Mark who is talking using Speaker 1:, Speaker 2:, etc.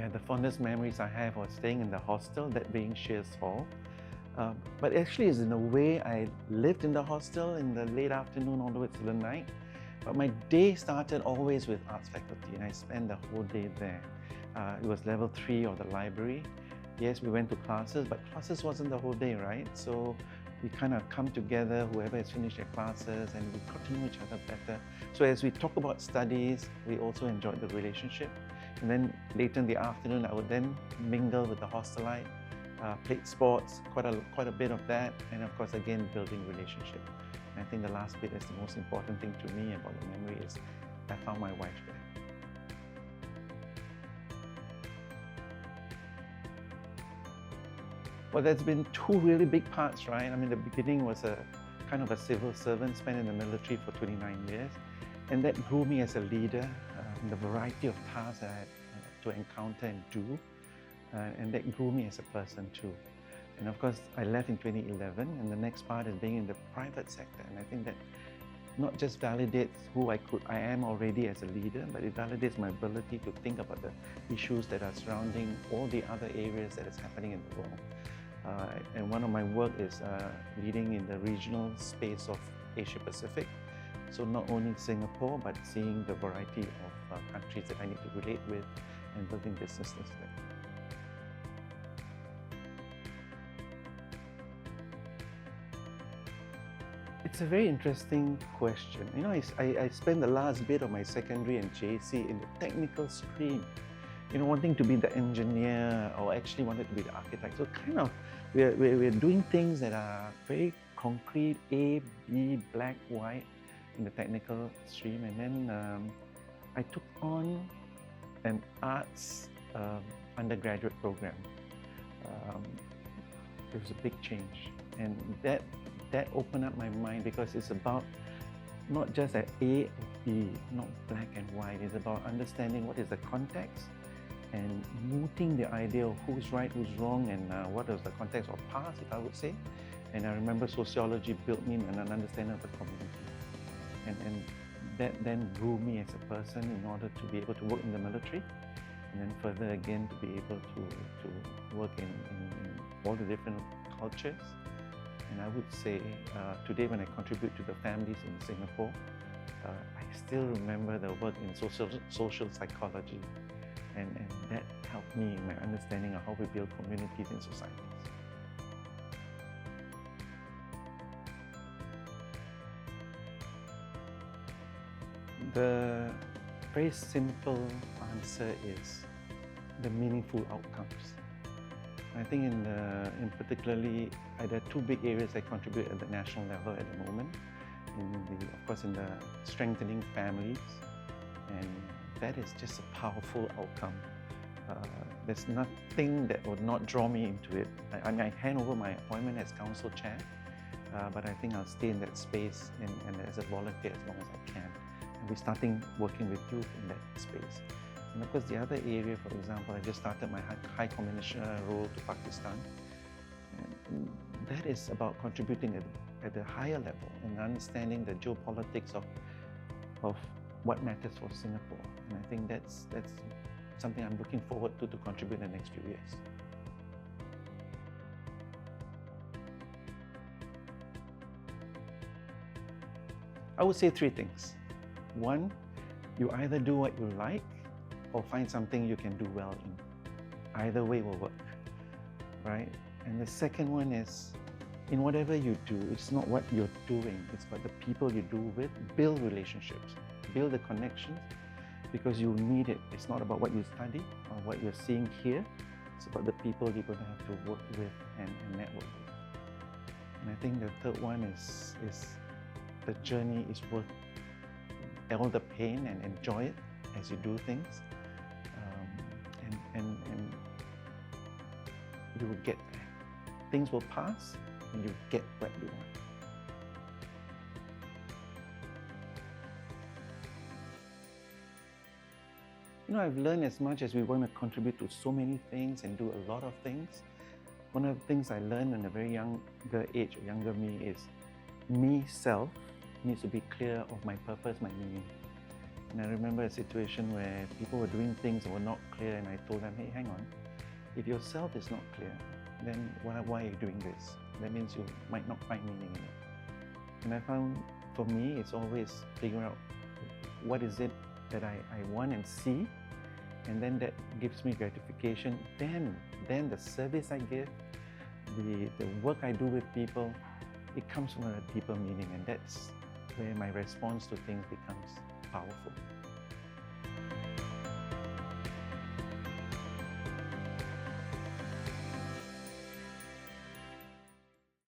Speaker 1: Yeah, the fondest memories I have was staying in the hostel, that being Shears Hall. But actually, it's in a way I lived in the hostel in the late afternoon onwards to the night. But my day started always with arts faculty, and I spent the whole day there. It was level 3 of the library. Yes, we went to classes, but classes wasn't the whole day, right? So we kind of come together, whoever has finished their classes, and we got to know each other better. So as we talk about studies, we also enjoyed the relationship. And then later in the afternoon, I would then mingle with the hostelite, played sports, quite a bit of that, and of course, again, building relationship. And I think the last bit is the most important thing to me about the memory is I found my wife there. Well, there's been two really big parts, right? I mean, the beginning was a kind of a civil servant, spent in the military for 29 years. And that grew me as a leader in the variety of tasks that I had to encounter and do. And that grew me as a person too. And of course, I left in 2011, and the next part is being in the private sector. And I think that not just validates who I am already as a leader, but it validates my ability to think about the issues that are surrounding all the other areas that is happening in the world. And one of my work is leading in the regional space of Asia Pacific. So not only Singapore, but seeing the variety of countries that I need to relate with and building businesses there. It's a very interesting question. You know, I spent the last bit of my secondary and JC in the technical stream, you know, wanting to be the engineer or actually wanted to be the architect. So kind of, we're doing things that are very concrete, A, B, black, white in the technical stream. And then I took on an arts undergraduate program. It was a big change. And that opened up my mind because it's about not just an A or B, not black and white. It's about understanding what is the context and mooting the idea of who's right, who's wrong, and what is the context of past, if I would say. And I remember sociology built me an understanding of the community. And that then grew me as a person in order to be able to work in the military, and then further again to be able to work in all the different cultures. And I would say today when I contribute to the families in Singapore, I still remember the work in social psychology, and that helped me in my understanding of how we build communities and societies. The very simple answer is the meaningful outcomes. I think in particularly, there are two big areas I contribute at the national level at the moment. Of course, in the strengthening families, and that is just a powerful outcome. There's nothing that would not draw me into it. I hand over my appointment as council chair, but I think I'll stay in that space and as a volunteer as long as I can. And we're starting working with youth in that space. And of course, the other area, for example, I just started my High Commissioner role to Pakistan. And that is about contributing at the higher level and understanding the geopolitics of what matters for Singapore. And I think that's something I'm looking forward to contribute in the next few years. I would say three things. One, you either do what you like or find something you can do well in. Either way will work, right? And the second one is, in whatever you do, it's not what you're doing, it's about the people you do with. Build relationships, build the connections, because you need it. It's not about what you study or what you're seeing here, it's about the people you're going to have to work with and network with. And I think the third one is the journey is worth all the pain and enjoy it as you do things. And you will get there. Things will pass and you get what you want. You know, I've learned as much as we want to contribute to so many things and do a lot of things. One of the things I learned in a very younger age, or younger me, is me, self, needs to be clear of my purpose, my meaning. And I remember a situation where people were doing things that were not clear, and I told them, hey, hang on, if yourself is not clear, then why are you doing this? That means you might not find meaning in it. And I found, for me, it's always figuring out what is it that I want and see, and then that gives me gratification. Then the service I give, the work I do with people, it comes from a deeper meaning, and that's where my response to things becomes powerful.